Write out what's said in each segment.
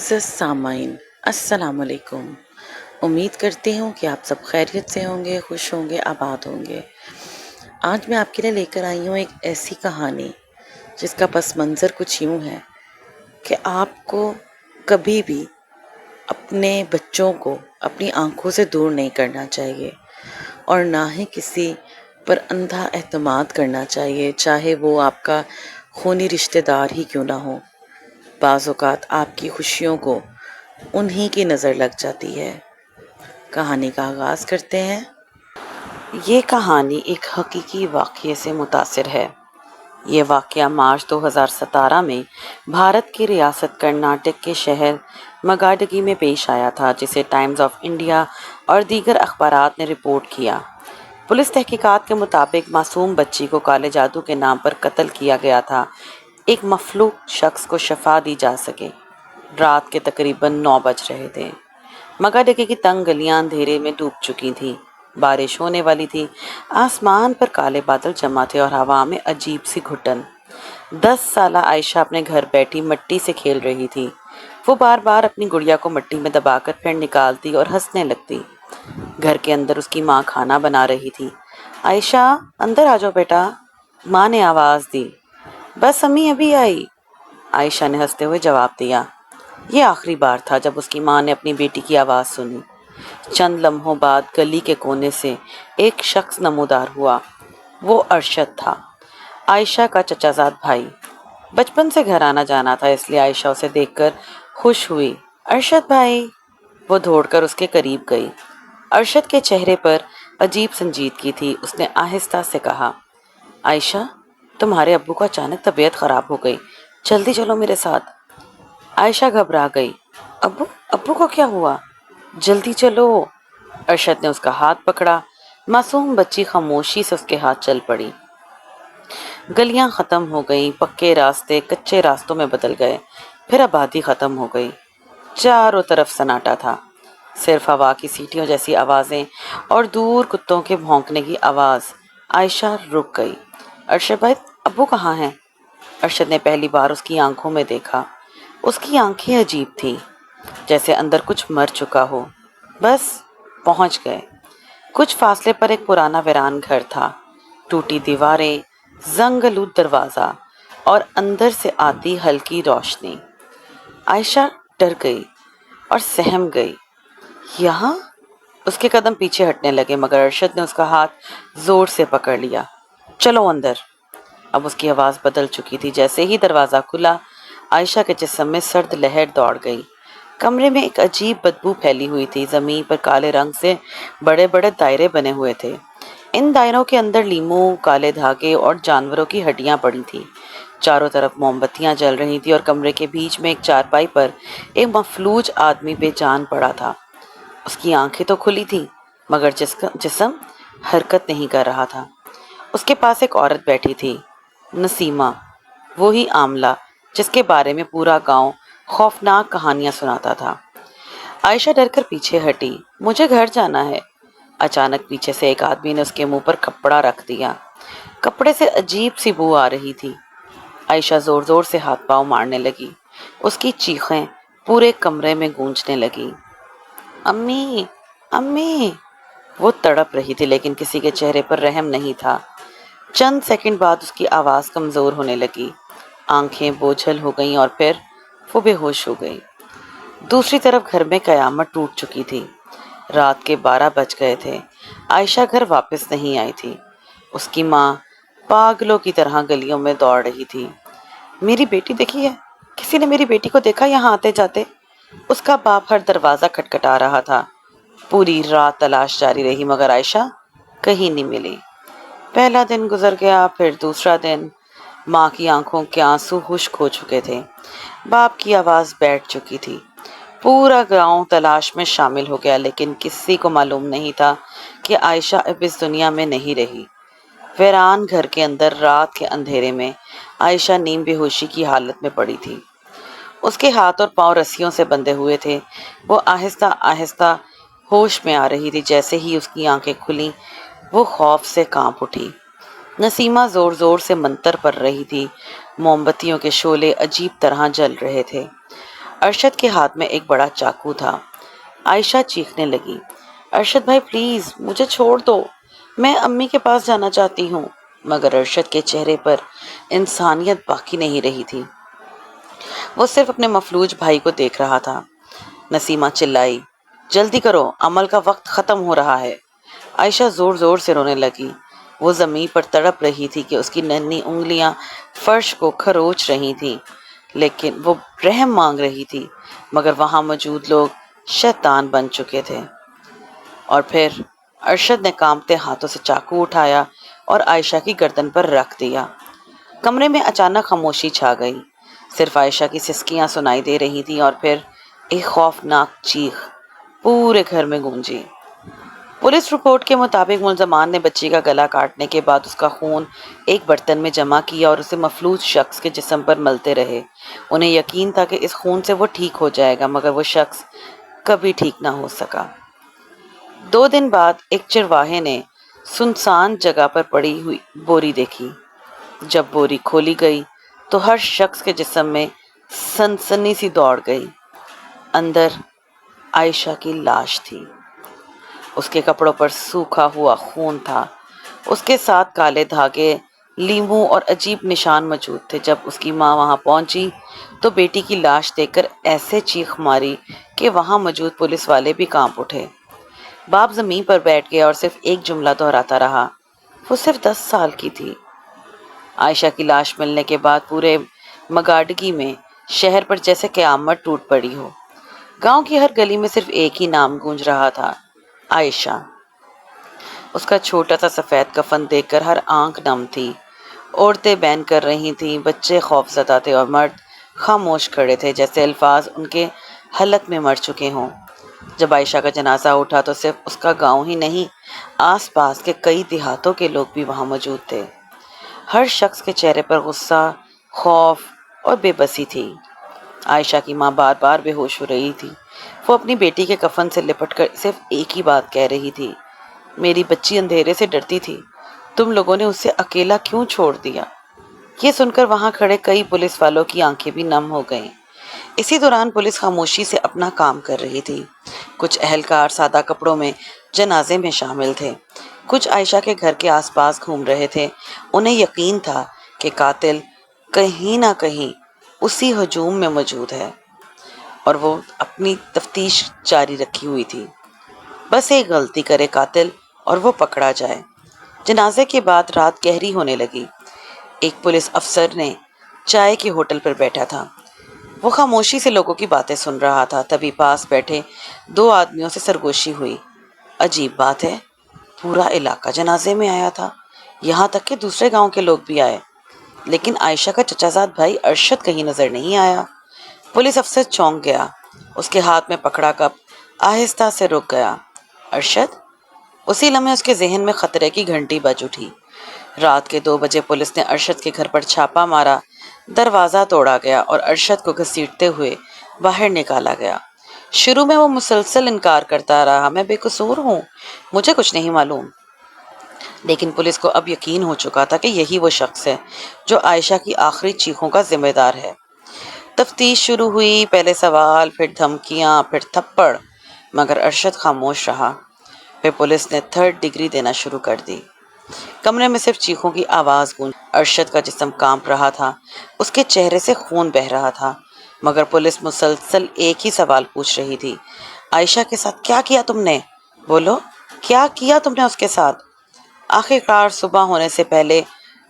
معزز سامعین، السلام علیکم۔ امید کرتی ہوں کہ آپ سب خیریت سے ہوں گے، خوش ہوں گے، آباد ہوں گے۔ آج میں آپ کے لیے لے کر آئی ہوں ایک ایسی کہانی جس کا پس منظر کچھ یوں ہے کہ آپ کو کبھی بھی اپنے بچوں کو اپنی آنکھوں سے دور نہیں کرنا چاہیے، اور نہ ہی کسی پر اندھا اعتماد کرنا چاہیے، چاہے وہ آپ کا خونی رشتہ دار ہی کیوں نہ ہو۔ بعض اوقات آپ کی خوشیوں کو انہی کی نظر لگ جاتی ہے۔ کہانی کا آغاز کرتے ہیں۔ یہ کہانی ایک حقیقی واقعے سے متاثر ہے۔ یہ واقعہ مارچ 2017 میں بھارت کی ریاست کرناٹک کے شہر مگاڈگی میں پیش آیا تھا، جسے ٹائمز آف انڈیا اور دیگر اخبارات نے رپورٹ کیا۔ پولیس تحقیقات کے مطابق معصوم بچی کو کالے جادو کے نام پر قتل کیا گیا تھا، ایک مفلوج شخص کو شفا دی جا سکے۔ رات کے تقریباً 9 بج رہے تھے۔ مگاڈگی کی تنگ گلیاں اندھیرے میں ڈوب چکی تھیں، بارش ہونے والی تھی، آسمان پر کالے بادل جمع تھے اور ہوا میں عجیب سی گھٹن۔ 10 سالہ عائشہ اپنے گھر بیٹھی مٹی سے کھیل رہی تھی۔ وہ بار بار اپنی گڑیا کو مٹی میں دبا کر پھر نکالتی اور ہنسنے لگتی۔ گھر کے اندر اس کی ماں کھانا بنا رہی تھی۔ عائشہ، اندر آ جاؤ بیٹا، ماں نے آواز دی۔ بس امی ابھی آئی، عائشہ نے ہنستے ہوئے جواب دیا۔ یہ آخری بار تھا جب اس کی ماں نے اپنی بیٹی کی آواز سنی۔ چند لمحوں بعد گلی کے کونے سے ایک شخص نمودار ہوا۔ وہ ارشد تھا، عائشہ کا چچا زاد بھائی۔ بچپن سے گھر آنا جانا تھا، اس لیے عائشہ اسے دیکھ کر خوش ہوئی۔ ارشد بھائی! وہ دوڑ کر اس کے قریب گئی۔ ارشد کے چہرے پر عجیب سنجیدگی تھی۔ اس نے آہستہ سے کہا، عائشہ، تمہارے ابو کو اچانک طبیعت خراب ہو گئی، جلدی چلو میرے ساتھ۔ عائشہ گھبرا گئی۔ ابو کو کیا ہوا؟ جلدی چلو۔ ارشد نے اس کا ہاتھ پکڑا۔ معصوم بچی خاموشی سے اس کے ہاتھ چل پڑی۔ گلیاں ختم ہو گئیں، پکے راستے کچے راستوں میں بدل گئے، پھر آبادی ختم ہو گئی۔ چاروں طرف سناٹا تھا، صرف ہوا کی سیٹیوں جیسی آوازیں اور دور کتوں کے بھونکنے کی آواز۔ عائشہ رک گئی۔ ارشد بھائی، ابو کہاں ہیں؟ ارشد نے پہلی بار اس کی آنکھوں میں دیکھا۔ اس کی آنکھیں عجیب تھیں، جیسے اندر کچھ مر چکا ہو۔ بس پہنچ گئے۔ کچھ فاصلے پر ایک پرانا ویران گھر تھا، ٹوٹی دیواریں، زنگ آلود دروازہ اور اندر سے آتی ہلکی روشنی۔ عائشہ ڈر گئی اور سہم گئی۔ یہاں؟ اس کے قدم پیچھے ہٹنے لگے، مگر ارشد نے اس کا ہاتھ زور سے پکڑ لیا۔ چلو اندر۔ اب اس کی آواز بدل چکی تھی۔ جیسے ہی دروازہ کھلا، عائشہ کے جسم میں سرد لہر دوڑ گئی۔ کمرے میں ایک عجیب بدبو پھیلی ہوئی تھی۔ زمین پر کالے رنگ سے بڑے بڑے دائرے بنے ہوئے تھے۔ ان دائروں کے اندر لیموں، کالے دھاگے اور جانوروں کی ہڈیاں پڑی تھیں۔ چاروں طرف موم بتیاں جل رہی تھیں اور کمرے کے بیچ میں ایک چارپائی پر ایک مفلوج آدمی بے جان پڑا تھا۔ اس کی آنکھیں تو کھلی تھیں، مگر جسم حرکت نہیں کر رہا تھا۔ اس کے پاس ایک عورت بیٹھی تھی، نسیمہ، وہی عاملہ جس کے بارے میں پورا گاؤں خوفناک کہانیاں سناتا تھا۔ عائشہ ڈر کر پیچھے ہٹی۔ مجھے گھر جانا ہے۔ اچانک پیچھے سے ایک آدمی نے اس کے منہ پر کپڑا رکھ دیا۔ کپڑے سے عجیب سی بو آ رہی تھی۔ عائشہ زور زور سے ہاتھ پاؤں مارنے لگی۔ اس کی چیخیں پورے کمرے میں گونجنے لگی۔ امی، امی! وہ تڑپ رہی تھی، لیکن کسی کے چہرے پر رحم نہیں تھا۔ چند سیکنڈ بعد اس کی آواز کمزور ہونے لگی، آنکھیں بوجھل ہو گئیں اور پھر وہ بے ہوش ہو گئی۔ دوسری طرف گھر میں قیامت ٹوٹ چکی تھی۔ رات کے 12 بج گئے تھے۔ عائشہ گھر واپس نہیں آئی تھی۔ اس کی ماں پاگلوں کی طرح گلیوں میں دوڑ رہی تھی۔ میری بیٹی دیکھی ہے؟ کسی نے میری بیٹی کو دیکھا یہاں آتے جاتے؟ اس کا باپ ہر دروازہ کھٹکھٹا رہا تھا۔ پوری رات تلاش جاری رہی، مگر عائشہ کہیں نہیں ملی۔ پہلا دن گزر گیا، پھر دوسرا دن۔ ماں کی آنکھوں کے آنسو خشک ہو چکے تھے، باپ کی آواز بیٹھ چکی تھی۔ پورا گاؤں تلاش میں شامل ہو گیا، لیکن کسی کو معلوم نہیں تھا کہ عائشہ اب اس دنیا میں نہیں رہی۔ ویران گھر کے اندر رات کے اندھیرے میں عائشہ نیم بے ہوشی کی حالت میں پڑی تھی۔ اس کے ہاتھ اور پاؤں رسیوں سے بندھے ہوئے تھے۔ وہ آہستہ آہستہ ہوش میں آ رہی تھی۔ جیسے ہی اس کی آنکھیں کھلیں، وہ خوف سے کانپ اٹھی۔ نسیمہ زور زور سے منتر پڑھ رہی تھی۔ موم بتیوں کے شعلے عجیب طرح جل رہے تھے۔ ارشد کے ہاتھ میں ایک بڑا چاقو تھا۔ عائشہ چیخنے لگی، ارشد بھائی پلیز مجھے چھوڑ دو، میں امی کے پاس جانا چاہتی ہوں۔ مگر ارشد کے چہرے پر انسانیت باقی نہیں رہی تھی، وہ صرف اپنے مفلوج بھائی کو دیکھ رہا تھا۔ نسیمہ چلائی، جلدی کرو، عمل کا وقت ختم ہو رہا ہے۔ عائشہ زور زور سے رونے لگی، وہ زمین پر تڑپ رہی تھی کہ اس کی ننھی انگلیاں فرش کو کھروچ رہی تھیں، لیکن وہ رحم مانگ رہی تھی، مگر وہاں موجود لوگ شیطان بن چکے تھے۔ اور پھر ارشد نے کانپتے ہاتھوں سے چاقو اٹھایا اور عائشہ کی گردن پر رکھ دیا۔ کمرے میں اچانک خاموشی چھا گئی، صرف عائشہ کی سسکیاں سنائی دے رہی تھیں اور پھر ایک خوفناک چیخ پورے گھر میں گونجی۔ پولیس رپورٹ کے مطابق ملزمان نے بچی کا گلا کاٹنے کے بعد اس کا خون ایک برتن میں جمع کیا اور اسے مفلوج شخص کے جسم پر ملتے رہے۔ انہیں یقین تھا کہ اس خون سے وہ ٹھیک ہو جائے گا، مگر وہ شخص کبھی ٹھیک نہ ہو سکا۔ 2 دن بعد ایک چرواہے نے سنسان جگہ پر پڑی ہوئی بوری دیکھی۔ جب بوری کھولی گئی تو ہر شخص کے جسم میں سنسنی سی دوڑ گئی۔ اندر عائشہ کی لاش تھی، اس کے کپڑوں پر سوکھا ہوا خون تھا، اس کے ساتھ کالے دھاگے، لیموں اور عجیب نشان موجود تھے۔ جب اس کی ماں وہاں پہنچی تو بیٹی کی لاش دیکھ کر ایسے چیخ ماری کہ وہاں موجود پولیس والے بھی کانپ اٹھے۔ باپ زمین پر بیٹھ گیا اور صرف ایک جملہ دہراتا رہا، وہ صرف 10 سال کی تھی۔ عائشہ کی لاش ملنے کے بعد پورے مگاڈگی میں شہر پر جیسے قیامت ٹوٹ پڑی ہو۔ گاؤں کی ہر گلی میں صرف ایک ہی نام گونج رہا تھا، عائشہ۔ اس کا چھوٹا سا سفید کفن دیکھ کر ہر آنکھ نم تھی۔ عورتیں بین کر رہی تھیں، بچے خوف زدہ تھے اور مرد خاموش کھڑے تھے، جیسے الفاظ ان کے حلق میں مر چکے ہوں۔ جب عائشہ کا جنازہ اٹھا تو صرف اس کا گاؤں ہی نہیں، آس پاس کے کئی دیہاتوں کے لوگ بھی وہاں موجود تھے۔ ہر شخص کے چہرے پر غصہ، خوف اور بے بسی تھی۔ عائشہ کی ماں بار بار بے ہوش ہو رہی تھی، وہ اپنی بیٹی کے کفن سے لپٹ کر صرف ایک ہی بات کہہ رہی تھی، میری بچی اندھیرے سے ڈرتی تھی، تم لوگوں نے اسے اکیلا کیوں چھوڑ دیا؟ یہ سن کر وہاں کھڑے کئی پولیس والوں کی آنکھیں بھی نم ہو گئیں۔ اسی دوران پولیس خاموشی سے اپنا کام کر رہی تھی۔ کچھ اہلکار سادہ کپڑوں میں جنازے میں شامل تھے، کچھ عائشہ کے گھر کے آس پاس گھوم رہے تھے۔ انہیں یقین تھا کہ قاتل کہیں نہ کہیں اسی ہجوم میں موجود ہے اور وہ اپنی تفتیش جاری رکھی ہوئی تھی، بس ایک غلطی کرے قاتل اور وہ پکڑا جائے۔ جنازے کے بعد رات گہری ہونے لگی۔ ایک پولیس افسر نے چائے کے ہوٹل پر بیٹھا تھا، وہ خاموشی سے لوگوں کی باتیں سن رہا تھا۔ تبھی پاس بیٹھے 2 آدمیوں سے سرگوشی ہوئی، عجیب بات ہے، پورا علاقہ جنازے میں آیا تھا، یہاں تک کہ دوسرے گاؤں کے لوگ بھی آئے، لیکن عائشہ کا چچا زاد بھائی ارشد کہیں نظر نہیں آیا۔ پولیس افسر چونک گیا، اس کے ہاتھ میں پکڑا کپ آہستہ سے رک گیا۔ ارشد؟ اسی لمحے اس کے ذہن میں خطرے کی گھنٹی بج اٹھی۔ رات کے 2 بجے پولیس نے ارشد کے گھر پر چھاپا مارا، دروازہ توڑا گیا اور ارشد کو گھسیٹتے ہوئے باہر نکالا گیا۔ شروع میں وہ مسلسل انکار کرتا رہا، میں بے قصور ہوں، مجھے کچھ نہیں معلوم۔ لیکن پولیس کو اب یقین ہو چکا تھا کہ یہی وہ شخص ہے جو عائشہ کی آخری چیخوں کا ذمہ دار ہے۔ تفتیش شروع ہوئی، پہلے سوال، پھر دھمکیاں، پھر تھپڑ، مگر ارشد خاموش رہا۔ پھر پولیس نے 3rd ڈگری دینا شروع کر دی۔ کمرے میں صرف چیخوں کی آواز گونج، ارشد کا جسم کانپ رہا تھا، اس کے چہرے سے خون بہہ رہا تھا، مگر پولیس مسلسل ایک ہی سوال پوچھ رہی تھی، عائشہ کے ساتھ کیا کیا تم نے؟ بولو، کیا کیا تم نے اس کے ساتھ؟ آخرکار صبح ہونے سے پہلے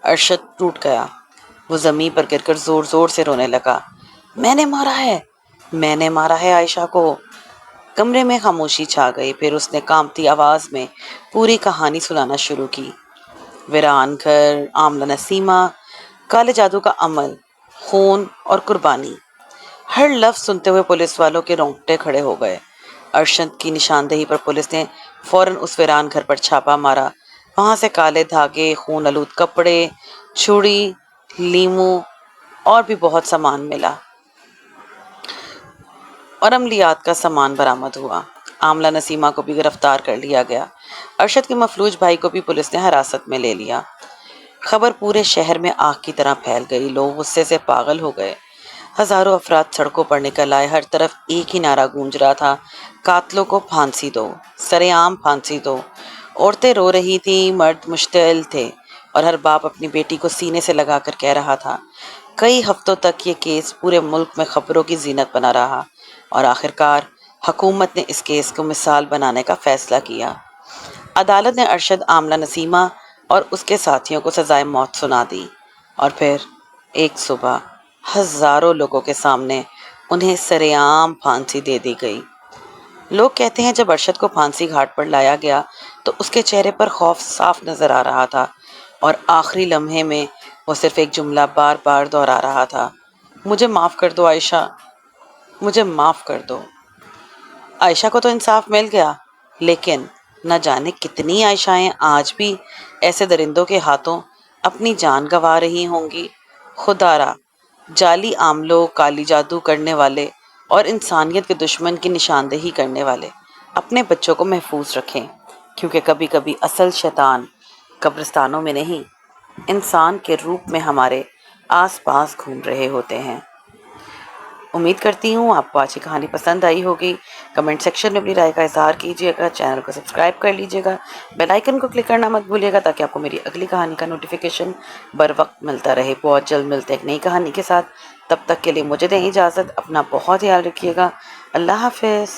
ارشد ٹوٹ گیا، وہ زمین پر گر کر زور زور سے رونے لگا، میں نے مارا ہے، میں نے مارا ہے عائشہ کو۔ کمرے میں خاموشی چھا گئی، پھر اس نے کانپتی آواز میں پوری کہانی سنانا شروع کی، ویران گھر، آملہ نسیمہ، کالے جادو کا عمل، خون اور قربانی۔ ہر لفظ سنتے ہوئے پولیس والوں کے رونگٹے کھڑے ہو گئے۔ ارشد کی نشاندہی پر پولیس نے فوراً اس ویران گھر پر چھاپا مارا، وہاں سے کالے دھاگے، خون آلود کپڑے، چھڑی، لیموں اور بھی بہت سامان ملا اور عملیات کا سامان برآمد ہوا۔ آملہ نسیمہ کو بھی گرفتار کر لیا گیا۔ ارشد کے مفلوج بھائی کو بھی پولیس نے حراست میں لے لیا۔ خبر پورے شہر میں آگ کی طرح پھیل گئی، لوگ غصے سے پاگل ہو گئے۔ ہزاروں افراد سڑکوں پر نکل آئے، ہر طرف ایک ہی نعرہ گونج رہا تھا، قاتلوں کو پھانسی دو، سرے عام پھانسی دو۔ عورتیں رو رہی تھیں، مرد مشتعل تھے، اور ہر باپ اپنی بیٹی کو سینے سے لگا کر کہہ رہا تھا۔ کئی ہفتوں تک یہ کیس پورے ملک میں خبروں کی زینت بنا رہا، اور آخرکار حکومت نے اس کیس کو مثال بنانے کا فیصلہ کیا۔ عدالت نے ارشد عاملہ نسیمہ اور اس کے ساتھیوں کو سزائے موت سنا دی، اور پھر ایک صبح ہزاروں لوگوں کے سامنے انہیں سرے عام پھانسی دے دی گئی۔ لوگ کہتے ہیں جب ارشد کو پھانسی گھاٹ پر لایا گیا تو اس کے چہرے پر خوف صاف نظر آ رہا تھا، اور آخری لمحے میں وہ صرف ایک جملہ بار بار دہرا رہا تھا: مجھے معاف کر دو عائشہ، مجھے معاف کر دو۔ عائشہ کو تو انصاف مل گیا، لیکن نہ جانے کتنی عائشائیں آج بھی ایسے درندوں کے ہاتھوں اپنی جان گنوا رہی ہوں گی۔ خدا را جعلی عاملوں، کالی جادو کرنے والے اور انسانیت کے دشمن کی نشاندہی کرنے والے اپنے بچوں کو محفوظ رکھیں، کیونکہ کبھی کبھی اصل شیطان قبرستانوں میں نہیں، انسان کے روپ میں ہمارے آس پاس گھوم رہے ہوتے ہیں۔ امید کرتی ہوں آپ کو آج کی کہانی پسند آئی ہوگی۔ کمنٹ سیکشن میں اپنی رائے کا اظہار کیجیے گا، چینل کو سبسکرائب کر لیجیے گا، بیل آئیکن کو کلک کرنا مت بھولیے گا تاکہ آپ کو میری اگلی کہانی کا نوٹیفیکیشن بر وقت ملتا رہے۔ بہت جلد ملتے ہیں ایک نئی کہانی کے ساتھ، تب تک کے لیے مجھے دیں اجازت، اپنا بہت خیال رکھیے گا۔ اللہ حافظ۔